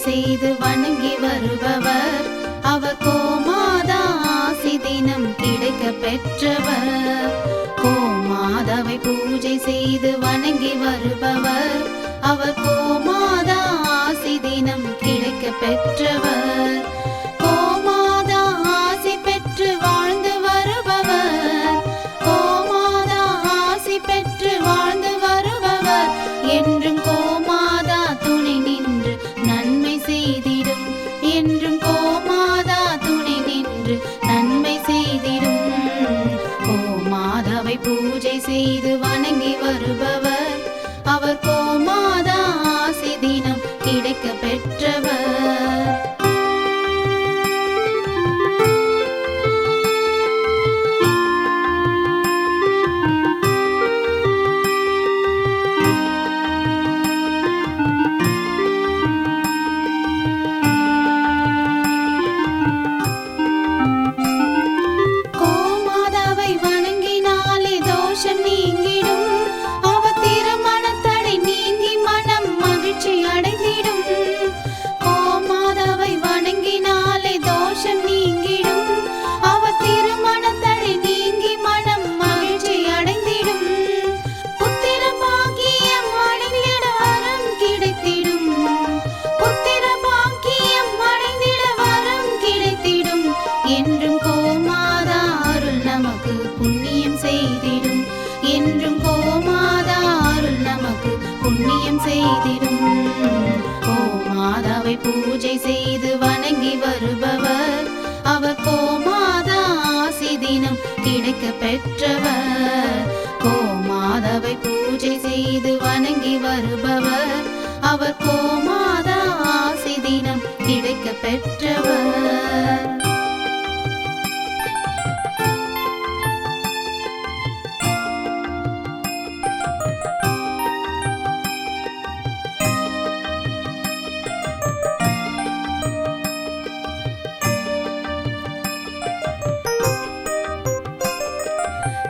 செய்து வணங்கி வருபவர் அவர் கோமாதா ஆசி தினம் கிடைக்க பெற்றவர். கோமாதாவை பூஜை செய்து வணங்கி வருபவர் அவர் கோமாதா ஆசி தினம் கிடைக்க பெற்றவர். கோமாதா ஆசி பெற்று வாழ்ந்து வருபவர் கோமாதா ஆசி பெற்று வாழ்ந்து வருபவர் என்றும் கோமாதா துணை நின்று நன்மை செய்திடும். என்றும் கோமாதா துணை நின்று நன்மை செய்திடும். கோமாதாவை பூஜை செய்து வணங்கி வருபவர் அவர் கோமாதா ஆசி தினம் கிடைக்க பெற்றவர். கோமாதாவை வணங்கினாலே தோஷம் நீங்கிடும். அவர் திருமணத்தடை நீங்கி மனம் மகிழ்ச்சி அடைந்திடும். கோமாதாவை வணங்கினாலே தோஷம் நீங்கிடும். அவர் திருமணத்தடை நீங்கி மனம் மகிழ்ச்சி அடைந்திடும். புத்திர பாக்கியம் அடைந்திட வரம் கிடைத்திடும். புத்திர பாக்கியம் அடைந்திட வரம் கிடைத்திடும். என்றும் கோமாதா அருள் நமக்கு புண்ணியம் செய்திடும். என்றும் கோமாதா அருள் நமக்கு புண்ணியம் செய்திடும். கோமாதாவை பூஜை செய்து வணங்கி வருபவர் அவர் கோமாதா ஆசி தினம் கிடைக்க பெற்றவர். கோமாதாவை பூஜை செய்து வணங்கி வருபவர் அவர் கோமாதா ஆசி தினம் கிடைக்க பெற்றவர்.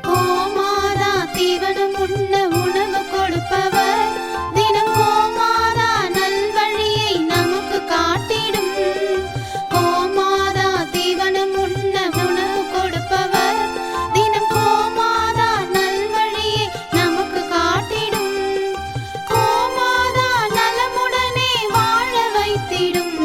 கோமாதா தீவனம் உண்ண உணவு கொடுப்பவர். தினம் கோமாதா நல்வழியை நமக்கு காட்டிடும். கோமாதா தீவனம் உண்ண உணவு கொடுப்பவர். தினம் கோமாதா நல்வழியை நமக்கு காட்டிடும். கோமாதா நலமுடனே வாழ வைத்திடும்.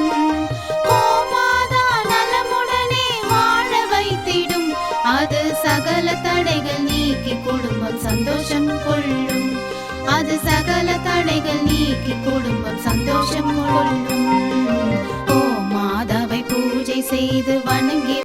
கோமாதா நலமுடனே வாழ வைத்திடும். அது சகல தடைகள் நீக்கி குடும்பம் சந்தோஷம் கொள்ளும். அது சகல தடைகள் நீக்கி குடும்பம் சந்தோஷம் கொள்ளும். கோமாதாவை பூஜை செய்து வணங்கி